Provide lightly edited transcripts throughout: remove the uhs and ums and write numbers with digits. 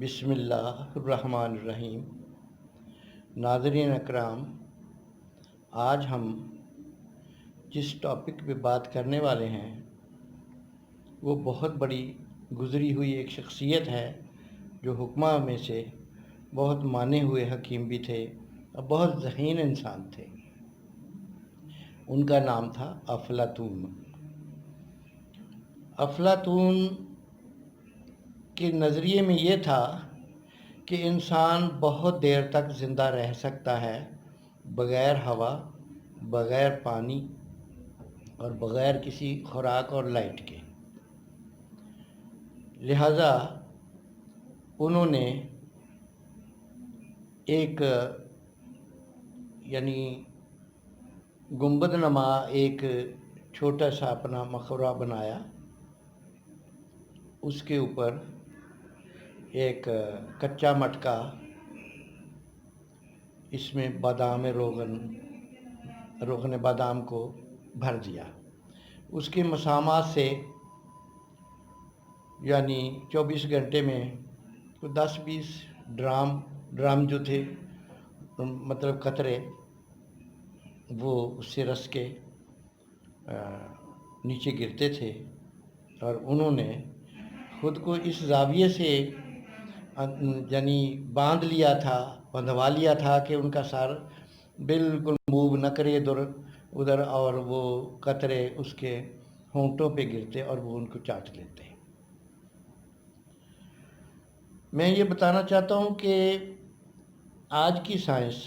بسم اللہ الرحمن الرحیم۔ ناظرین اکرام، آج ہم جس ٹاپک پہ بات کرنے والے ہیں وہ بہت بڑی گزری ہوئی ایک شخصیت ہے جو حکماء میں سے بہت مانے ہوئے حکیم بھی تھے اور بہت ذہین انسان تھے۔ ان کا نام تھا افلاطون۔ افلاطون کے نظریے میں یہ تھا کہ انسان بہت دیر تک زندہ رہ سکتا ہے بغیر ہوا، بغیر پانی اور بغیر کسی خوراک اور لائٹ کے۔ لہذا انہوں نے ایک گنبد نما ایک چھوٹا سا اپنا مقبرہ بنایا۔ اس کے اوپر ایک کچا مٹکا، اس میں روغن بادام کو بھر دیا۔ اس کے مسامات سے 24 گھنٹے میں 10-20 ڈرام جو تھے، مطلب قطرے، وہ اس سے رس کے نیچے گرتے تھے، اور انہوں نے خود کو اس زاویے سے بندھوا لیا تھا کہ ان کا سر بالکل موو نہ کرے ادھر، اور وہ قطرے اس کے ہونٹوں پہ گرتے اور وہ ان کو چاٹ لیتے۔ میں یہ بتانا چاہتا ہوں کہ آج کی سائنس،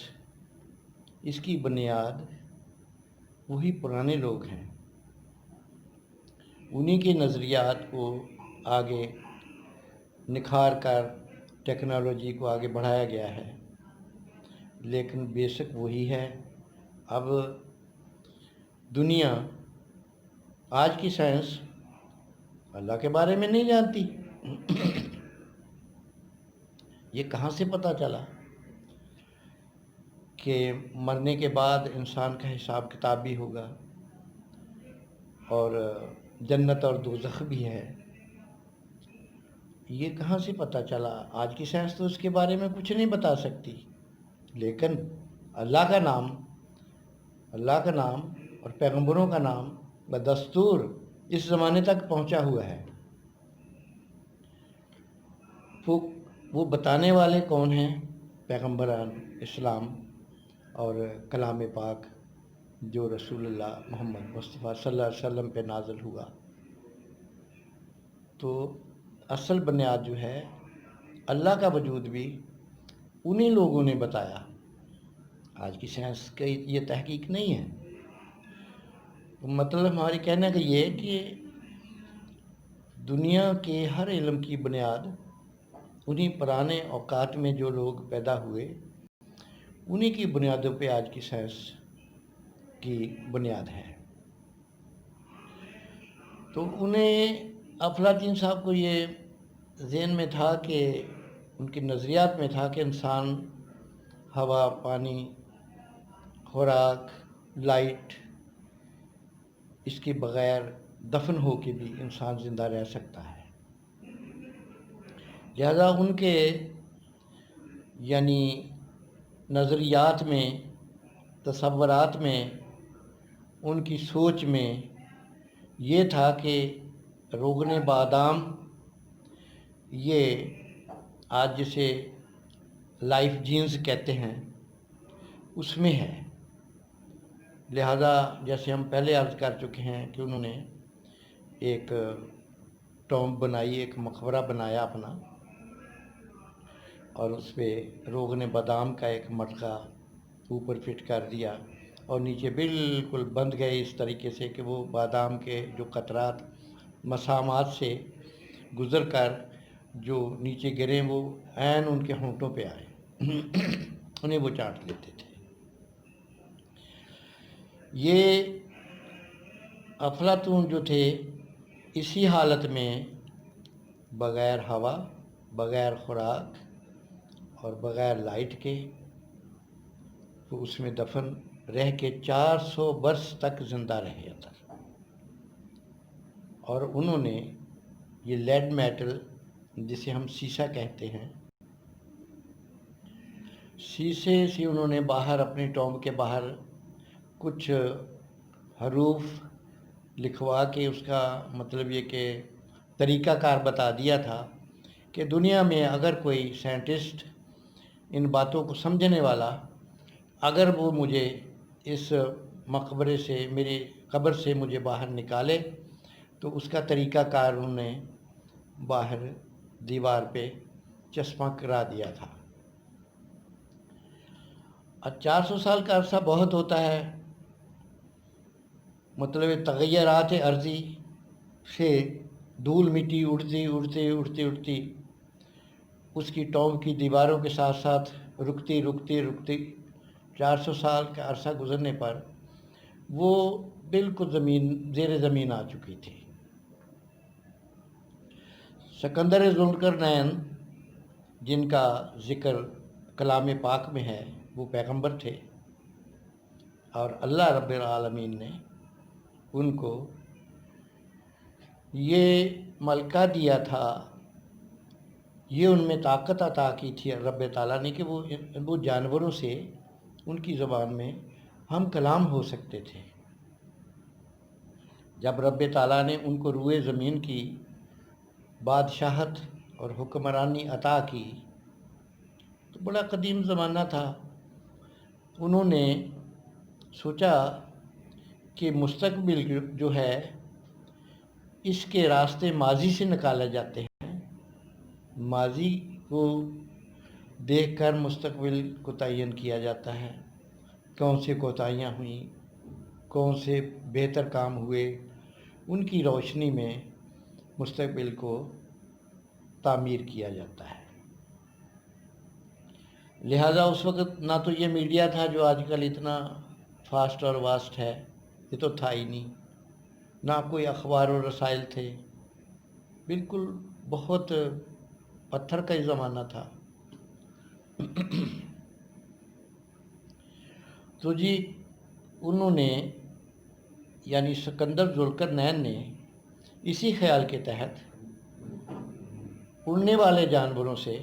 اس کی بنیاد وہی پرانے لوگ ہیں، انہی کے نظریات کو آگے نکھار کر ٹیکنالوجی کو آگے بڑھایا گیا ہے، لیکن بیسک وہی ہے۔ اب دنیا، آج کی سائنس اللہ کے بارے میں نہیں جانتی۔ یہ کہاں سے پتہ چلا کہ مرنے کے بعد انسان کا حساب کتاب بھی ہوگا اور جنت اور دوزخ بھی ہے؟ یہ کہاں سے پتہ چلا؟ آج کی سائنس تو اس کے بارے میں کچھ نہیں بتا سکتی، لیکن اللہ کا نام اور پیغمبروں کا نام بدستور اس زمانے تک پہنچا ہوا ہے۔ وہ بتانے والے کون ہیں؟ پیغمبران اسلام اور کلام پاک جو رسول اللہ محمد مصطفیٰ صلی اللہ علیہ وسلم پہ نازل ہوا۔ تو اصل بنیاد جو ہے اللہ کا وجود بھی انہی لوگوں نے بتایا۔ آج کی سائنس کا یہ تحقیق نہیں ہے۔ مطلب ہماری کہنے کا یہ ہے کہ دنیا کے ہر علم کی بنیاد انہی پرانے اوقات میں جو لوگ پیدا ہوئے، انہی کی بنیادوں پہ آج کی سائنس کی بنیاد ہے۔ تو افلاطون صاحب کو یہ ذہن میں تھا کہ ان کے نظریات میں تھا کہ انسان ہوا، پانی، خوراک، لائٹ، اس کے بغیر دفن ہو کے بھی انسان زندہ رہ سکتا ہے۔ لہذا ان کے نظریات میں، تصورات میں، ان کی سوچ میں یہ تھا کہ روغن بادام، یہ آج جسے لائف جینز کہتے ہیں، اس میں ہے۔ لہذا جیسے ہم پہلے عرض کر چکے ہیں کہ انہوں نے ایک ٹومب بنائی، ایک مقبرہ بنایا اپنا، اور اس پہ روغن بادام کا ایک مٹکا اوپر فٹ کر دیا، اور نیچے بالکل بند گئے اس طریقے سے کہ وہ بادام کے جو قطرات مسامات سے گزر کر جو نیچے گرے وہ عین ان کے ہونٹوں پہ آئے، انہیں وہ چاٹ لیتے تھے۔ یہ افلاطون جو تھے، اسی حالت میں بغیر ہوا، بغیر خوراک اور بغیر لائٹ کے وہ اس میں دفن رہ کے 400 برس تک زندہ رہے تھے، اور انہوں نے یہ لیڈ میٹل، جسے ہم سیسا کہتے ہیں، शीशे से उन्होंने बाहर अपनी टॉम्ब के बाहर कुछ हरूफ लिखवा के उसका मतलब ये कि तरीक़ाकार बता दिया था कि दुनिया में अगर कोई साइंटिस्ट इन बातों को समझने वाला, अगर वो मुझे इस मकबरे से, मेरी कब्र से मुझे बाहर निकाले, तो उसका तरीक़ाकार उन्होंने बाहर दीवार पे चश्मा करा दिया था। और 400 साल का अरसा बहुत होता है, मतलब तग़य्युरात अर्ज़ी से धूल मिट्टी उड़ती उड़ती उड़ती उड़ती उसकी टॉम्ब की दीवारों के साथ साथ रुकती रुकती रुकती 400 साल का अरसा गुज़रने पर वो बिल्कुल ज़ेर ज़मीन आ चुकी थी। सिकंदर ज़ुल्करनैन, जिनका ज़िक्र कलाम पाक में है, वो पैगंबर थे और अल्लाह रब्बिल आलमीन ने उनको ये मलका दिया था, ये उनमें ताकत अता की थी रब्ब ताला ने कि वो जानवरों से उनकी ज़बान में हम कलाम हो सकते थे। जब रब्ब ताला ने उनको रूए ज़मीन की बादशाहत और हुक्मरानी अता की, तो बड़ा कदीम ज़माना था। उन्होंने सोचा कि मुस्तकबिल जो है इसके रास्ते माजी से निकाले जाते हैं, माजी को देखकर मुस्तकबिल को तयन किया जाता है, कौन से कोताहियाँ हुई, कौन से बेहतर काम हुए, उनकी रोशनी में मुस्तकबिल को तामीर किया जाता है। लिहाजा उस वक़्त ना तो ये मीडिया था जो आजकल इतना फास्ट और वास्ट है, ये तो था ही नहीं, ना कोई अखबार और रसाइल थे, बिल्कुल बहुत पत्थर का ही ज़माना था। तो जी उन्होंने यानी सिकंदर ज़ुल्करनैन ने इसी ख्याल के तहत उड़ने वाले जानवरों से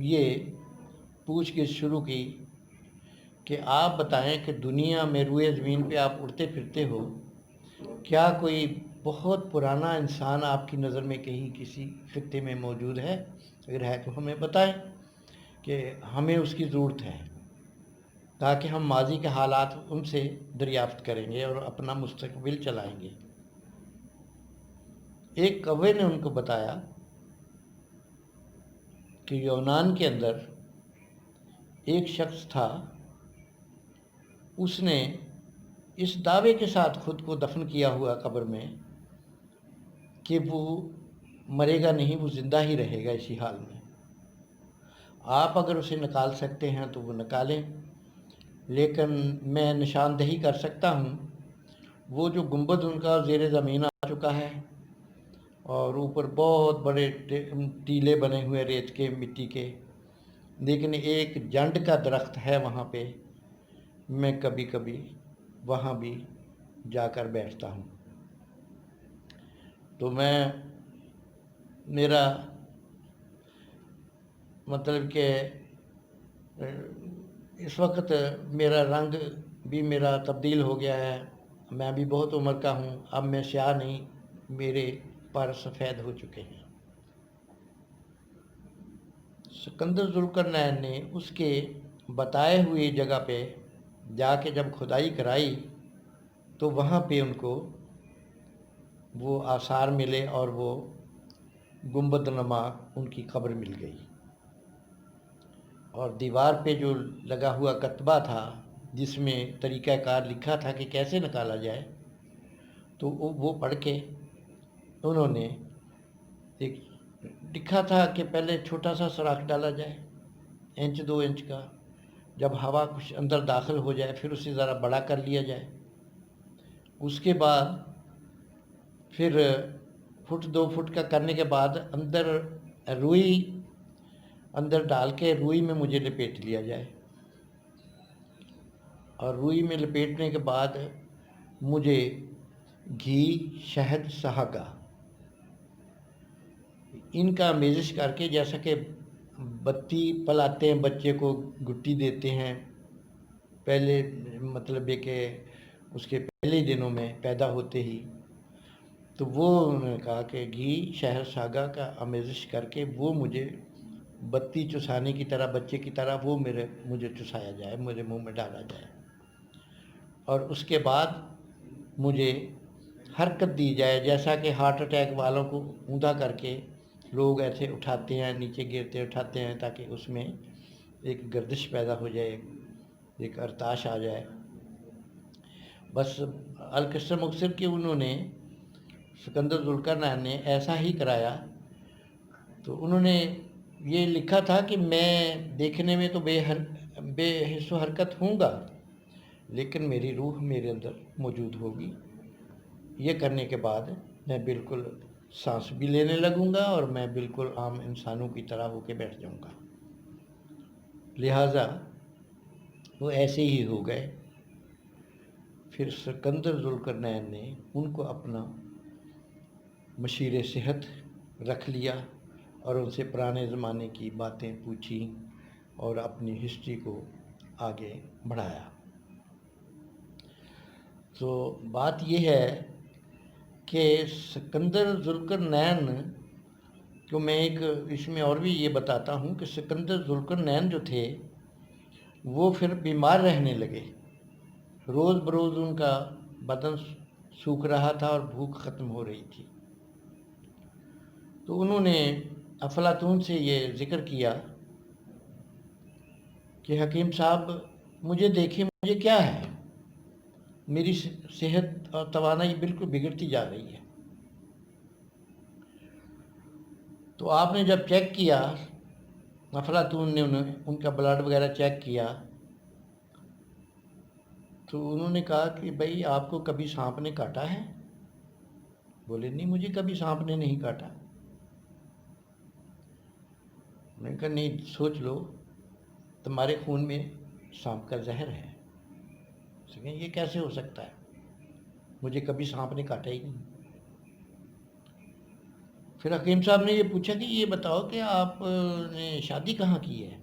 ये पूछगिछ शुरू की कि आप बताएं कि दुनिया में रूए ज़मीन पे आप उड़ते फिरते हो, क्या कोई बहुत पुराना इंसान आपकी नज़र में कहीं किसी खित्ते में मौजूद है? अगर है तो हमें बताएं कि हमें उसकी ज़रूरत है, ताकि हम माजी के हालात उनसे दरियाफ्त करेंगे और अपना मुस्तकबिल चलाएंगे। एक कौवे ने उनको बताया कि यूनान के अंदर एक शख्स था, उसने इस दावे के साथ ख़ुद को दफन किया हुआ कब्र में कि वो मरेगा नहीं, वो ज़िंदा ही रहेगा इसी हाल में। आप अगर उसे निकाल सकते हैं तो वो निकालें, लेकिन मैं निशानदही कर सकता हूँ, वो जो गुंबद उनका ज़ेरे ज़मीन आ चुका है और ऊपर बहुत बड़े टीले बने हुए रेत के, मिट्टी के, लेकिन एक जंड का दरख्त है वहाँ पे। मैं कभी कभी वहाँ भी जाकर बैठता हूँ। तो मेरा मतलब कि इस वक्त मेरा रंग भी मेरा तब्दील हो गया है, मैं भी बहुत उम्र का हूँ, अब मैं स्याह नहीं, मेरे पर सफ़ेद हो चुके हैं। सिकंदर ज़ुल्करनैन ने उसके बताए हुए जगह पे जाके जब खुदाई कराई तो वहाँ पे उनको वो आसार मिले और वो गुंबद नमा उनकी कब्र मिल गई। और दीवार पे जो लगा हुआ कतबा था जिसमें तरीक़ाकार लिखा था कि कैसे निकाला जाए, तो वो पढ़ के उन्होंने एक लिखा था कि पहले छोटा सा सुराख डाला जाए 1-2 इंच का, जब हवा कुछ अंदर दाखिल हो जाए फिर उसे ज़रा बड़ा कर लिया जाए, उसके बाद फिर फुट 2 फुट का करने के बाद अंदर रुई अंदर डाल के रुई में मुझे लपेट लिया जाए, और रुई में लपेटने के बाद मुझे घी, शहद, शहाका इनका मेज़िश करके, जैसा कि बत्ती पलाते हैं, बच्चे को गुट्टी देते हैं पहले, मतलब ये कि उसके पहले दिनों में पैदा होते ही। तो वो उन्होंने कहा कि घी शहद सागा का आमेज़िश करके वो मुझे बत्ती चुसाने की तरह, बच्चे की तरह वो मुझे चुसाया जाए, मेरे मुंह में डाला जाए, और उसके बाद मुझे हरकत दी जाए, जैसा कि हार्ट अटैक वालों को ऊंधा करके लोग ऐसे उठाते हैं, नीचे गिरते उठाते हैं, ताकि उसमें एक गर्दिश पैदा हो जाए, एक अरताश आ जाए। बस अलकस्र मुक्सर के उन्होंने सिकंदर जुल्करनैन ने ऐसा ही कराया। तो उन्होंने ये लिखा था कि मैं देखने में तो बेहिस हरकत हूँगा, लेकिन मेरी रूह मेरे अंदर मौजूद होगी। ये करने के बाद मैं बिल्कुल सांस भी लेने लगूंगा और मैं बिल्कुल आम इंसानों की तरह होके बैठ जाऊंगा। लिहाजा वो ऐसे ही हो गए। फिर सिकंदर जुल्करनैन ने उनको अपना मशीर सेहत रख लिया और उनसे पुराने ज़माने की बातें पूछी और अपनी हिस्ट्री को आगे बढ़ाया। तो बात यह है कि सिकंदर जुल्करनैन को मैं एक इसमें और भी ये बताता हूँ कि सिकंदर जुल्करनैन जो थे वो फिर बीमार रहने लगे। रोज़ बरोज़ उनका बदन सूख रहा था और भूख ख़त्म हो रही थी। तो उन्होंने अफलातून से ये ज़िक्र किया कि हकीम साहब मुझे देखिए, मुझे क्या है, मेरी सेहत और तवानाई बिल्कुल बिगड़ती जा रही है। तो आपने जब चेक किया, अफलातून ने उनका ब्लड वगैरह चेक किया, तो उन्होंने कहा कि भाई आपको कभी सांप ने काटा है? बोले नहीं, मुझे कभी सांप ने नहीं काटा। मैंने कहा नहीं, सोच लो, तुम्हारे खून में सांप का जहर है। ये कैसे हो सकता है, मुझे कभी सांप ने काटा ही नहीं। फिर हकीम साहब ने ये पूछा कि ये बताओ कि आपने शादी कहाँ की है,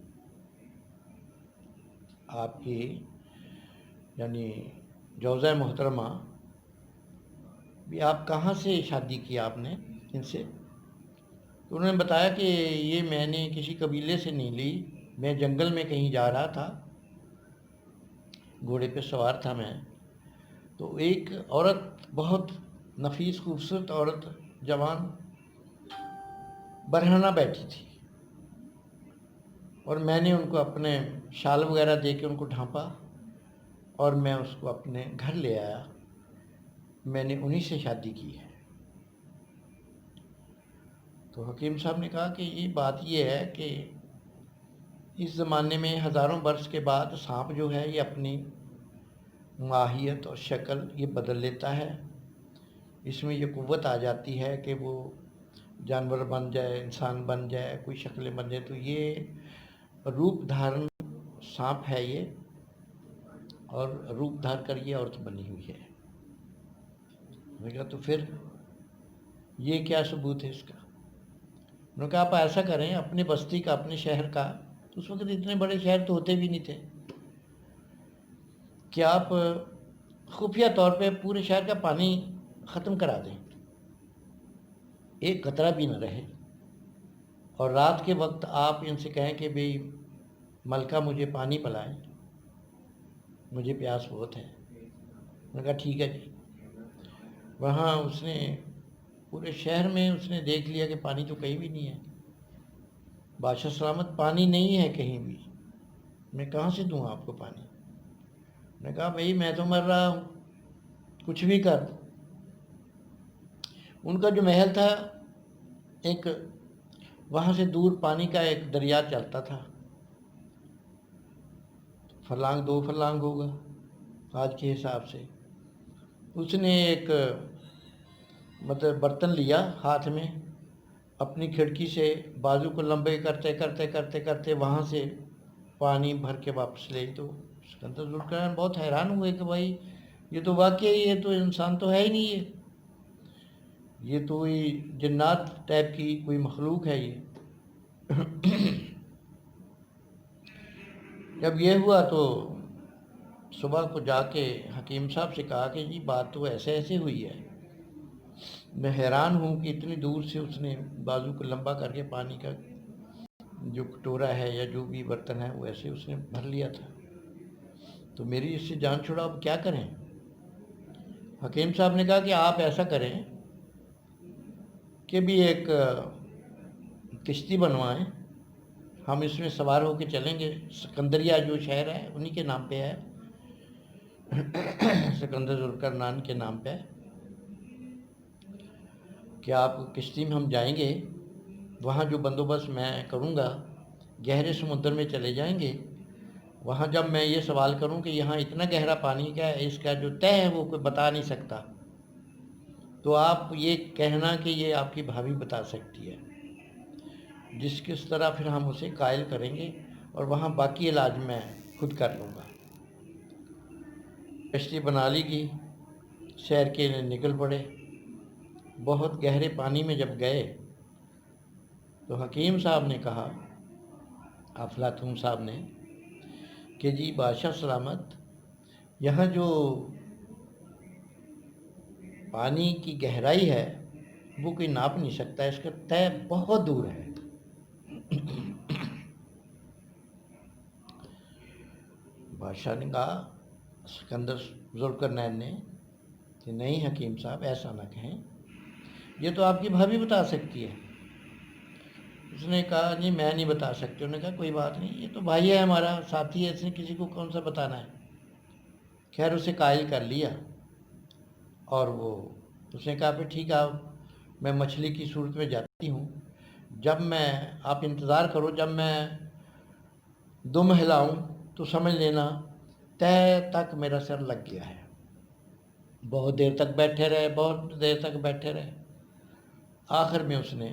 आपकी यानी जौज़ा मोहतरमा भी आप कहाँ से शादी की आपने इनसे? तो उन्होंने बताया कि ये मैंने किसी कबीले से नहीं ली, मैं जंगल में कहीं जा रहा था, घोड़े पे सवार था मैं, तो एक औरत, बहुत नफीस खूबसूरत औरत, जवान बरहना बैठी थी, और मैंने उनको अपने शाल वगैरह दे के उनको ढांपा और मैं उसको अपने घर ले आया। मैंने उन्हीं से शादी की है। तो हकीम साहब ने कहा कि ये बात ये है कि इस ज़माने में हज़ारों वर्ष के बाद सांप जो है ये अपनी माहियत और शक्ल ये बदल लेता है। इसमें ये क़ुव्वत आ जाती है कि वो जानवर बन जाए, इंसान बन जाए, कोई शक्लें बन जाए। तो ये रूप धारण सांप है ये, और रूप धार कर ये औरत बनी हुई है। मैंने कहा तो फिर ये क्या सबूत है इसका? उन्होंने कहा आप ऐसा करें, अपनी बस्ती का, अपने शहर का, उस वक्त इतने बड़े शहर तो होते भी नहीं थे, कि आप खुफिया तौर पे पूरे शहर का पानी ख़त्म करा दें, एक कतरा भी न रहे, और रात के वक्त आप इनसे कहें कि भाई मलका मुझे पानी पिलाएं, मुझे प्यास बहुत है। मैंने कहा ठीक है जी। वहाँ उसने पूरे शहर में उसने देख लिया कि पानी तो कहीं भी नहीं है, बादशाह सलामत पानी नहीं है कहीं भी, मैं कहाँ से दूँ आपको पानी? मैंने कहा भाई मैं तो मर रहा हूँ, कुछ भी कर। उनका जो महल था, एक वहाँ से दूर पानी का एक दरिया चलता था, फरलांग 2 फरलांग होगा आज के हिसाब से। उसने एक मतलब बर्तन लिया हाथ में, अपनी खिड़की से बाजू को लंबे करते करते करते करते वहाँ से पानी भर के वापस ले। तो सिकंदर जुल्करनैन बहुत हैरान हुए कि भाई ये तो वाकई, ये तो इंसान तो है ही नहीं, ये तो कोई जन्नात टाइप की कोई मखलूक है ये। جب یہ ہوا تو صبح کو جا کے حکیم صاحب سے کہا کہ جی بات تو ایسے ایسے ہوئی ہے، میں حیران ہوں کہ اتنی دور سے اس نے بازو کو لمبا کر کے پانی کا جو کٹورا ہے یا جو بھی برتن ہے وہ ایسے اس نے بھر لیا تھا، تو میری اس سے جان چھڑا، اب کیا کریں؟ حکیم صاحب نے کہا کہ آپ ایسا کریں کہ بھی ایک کشتی بنوائیں، ہم اس میں سوار ہو کے چلیں گے، سکندریہ جو شہر ہے انہی کے نام پہ ہے، سکندر ذوالقرنین کے نام پہ، کہ آپ کشتی میں ہم جائیں گے، وہاں جو بندوبست میں کروں گا گہرے سمندر میں چلے جائیں گے، وہاں جب میں یہ سوال کروں کہ یہاں اتنا گہرا پانی کا ہے، اس کا جو طے ہے وہ کوئی بتا نہیں سکتا، تو آپ یہ کہنا کہ یہ آپ کی بھابھی بتا سکتی ہے، جس کس طرح پھر ہم اسے قائل کریں گے اور وہاں باقی علاج میں خود کر لوں گا۔ کشتی بنا لی گئی، سیر کے لیے نکل پڑے۔ بہت گہرے پانی میں جب گئے تو حکیم صاحب نے کہا، افلاطون صاحب نے، کہ جی بادشاہ سلامت، یہاں جو پانی کی گہرائی ہے وہ کوئی ناپ نہیں سکتا، اس کا طے بہت دور ہے۔ بادشاہ نے کہا، سکندر ذوالقرنین نے، کہ نہیں حکیم صاحب ایسا نہ کہیں، یہ تو آپ کی بھابھی بتا سکتی ہے۔ اس نے کہا جی میں نہیں بتا سکتی۔ انہوں نے کہا کوئی بات نہیں، یہ تو بھائی ہے ہمارا، ساتھی ہے، اس نے کسی کو کون سا بتانا ہے۔ خیر اسے قائل کر لیا، اور اس نے کہا پھر ٹھیک ہے، میں مچھلی کی صورت میں جاتی ہوں، جب میں، آپ انتظار کرو، جب میں دم ہلاؤں تو سمجھ لینا طے تک میرا سر لگ گیا ہے۔ بہت دیر تک بیٹھے رہے، بہت دیر تک بیٹھے رہے، آخر میں اس نے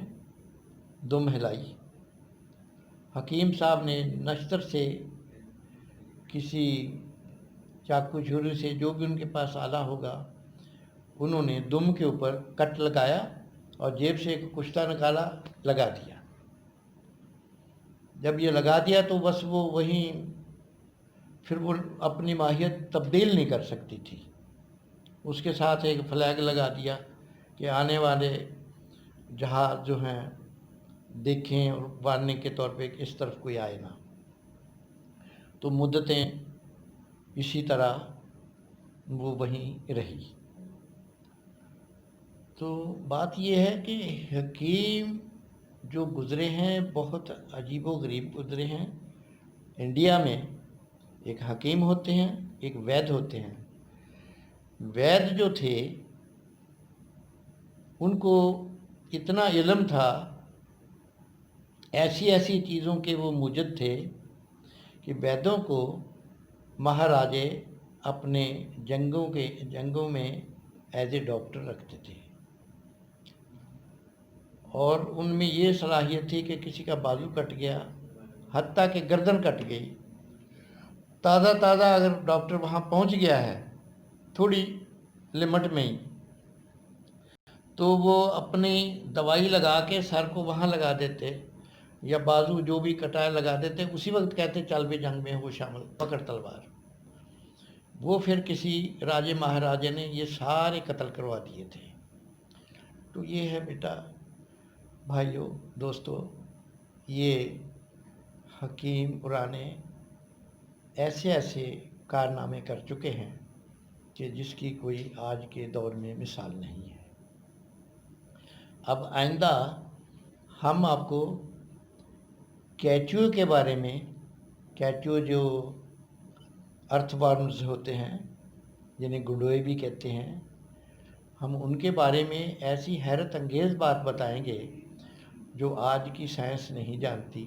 دم ہلائی۔ حکیم صاحب نے نشتر سے، کسی چاقو چھری سے، جو بھی ان کے پاس آلہ ہوگا، انہوں نے دم کے اوپر کٹ لگایا اور جیب سے ایک کشتہ نکالا، لگا دیا۔ جب یہ لگا دیا تو بس وہ وہیں، پھر وہ اپنی ماہیت تبدیل نہیں کر سکتی تھی۔ اس کے ساتھ ایک فلیگ لگا دیا کہ آنے والے جہاز جو ہیں دیکھیں اور وارننگ کے طور پہ کہ اس طرف کوئی آئے نہ۔ تو مدتیں اسی طرح وہ وہیں رہی۔ تو بات یہ ہے کہ حکیم جو گزرے ہیں بہت عجیب و غریب گزرے ہیں۔ انڈیا میں ایک حکیم ہوتے ہیں، ایک وید ہوتے ہیں۔ وید جو تھے ان کو اتنا علم تھا، ایسی ایسی چیزوں کے وہ موجد تھے کہ ویدوں کو مہاراجے اپنے جنگوں میں ایز اے ڈاکٹر رکھتے تھے، اور ان میں یہ صلاحیت تھی کہ کسی کا بازو کٹ گیا، حتیٰ کہ گردن کٹ گئی، تازہ اگر ڈاکٹر وہاں پہنچ گیا ہے تھوڑی لمٹ میں ہی، تو وہ اپنی دوائی لگا کے سر کو وہاں لگا دیتے، یا بازو جو بھی کٹائے لگا دیتے، اسی وقت کہتے چل بھی جنگ میں ہو شامل، پکڑ تلوار۔ وہ پھر کسی راجے مہاراجے نے یہ سارے قتل کروا دیے تھے۔ تو یہ ہے بیٹا، بھائیوں، دوستو، یہ حکیم پرانے ایسے ایسے کارنامے کر چکے ہیں کہ جس کی کوئی آج کے دور میں مثال نہیں ہے۔ اب آئندہ ہم آپ کو کیچو کے بارے میں، کیچو جو ارتھ وارمز ہوتے ہیں، جنہیں گنڈوئے بھی کہتے ہیں، ہم ان کے بارے میں ایسی حیرت انگیز بات بتائیں گے جو آج کی سائنس نہیں جانتی،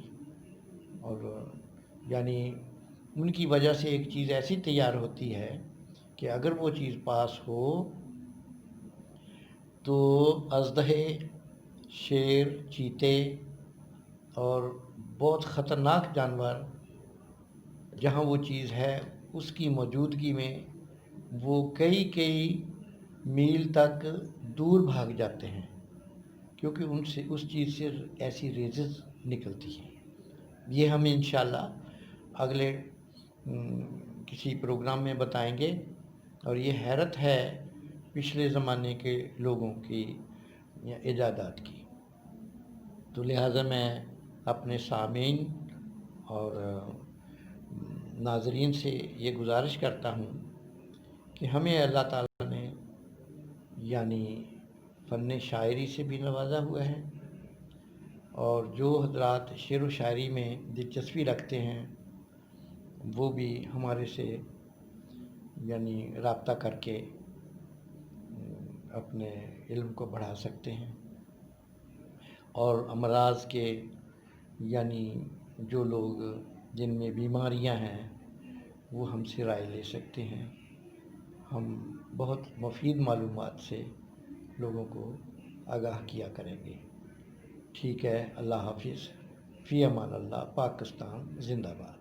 اور یعنی ان کی وجہ سے ایک چیز ایسی تیار ہوتی ہے کہ اگر وہ چیز پاس ہو تو اژدہے، شیر، چیتے اور بہت خطرناک جانور جہاں وہ چیز ہے اس کی موجودگی میں وہ کئی میل تک دور بھاگ جاتے ہیں، کیونکہ ان سے اس چیز سے ایسی ریزز نکلتی ہیں۔ یہ ہم انشاءاللہ اگلے کسی پروگرام میں بتائیں گے، اور یہ حیرت ہے پچھلے زمانے کے لوگوں کی یا ایجادات کی۔ تو لہٰذا میں اپنے سامعین اور ناظرین سے یہ گزارش کرتا ہوں کہ ہمیں اللہ تعالیٰ نے یعنی فن شاعری سے بھی نوازا ہوا ہے، اور جو حضرات شعر و شاعری میں دلچسپی رکھتے ہیں وہ بھی ہمارے سے یعنی رابطہ کر کے اپنے علم کو بڑھا سکتے ہیں، اور امراض کے یعنی جو لوگ جن میں بیماریاں ہیں وہ ہم سے رائے لے سکتے ہیں۔ ہم بہت مفید معلومات سے لوگوں کو آگاہ کیا کریں گے۔ ٹھیک ہے، اللہ حافظ، فی امان اللہ، پاکستان زندہ باد۔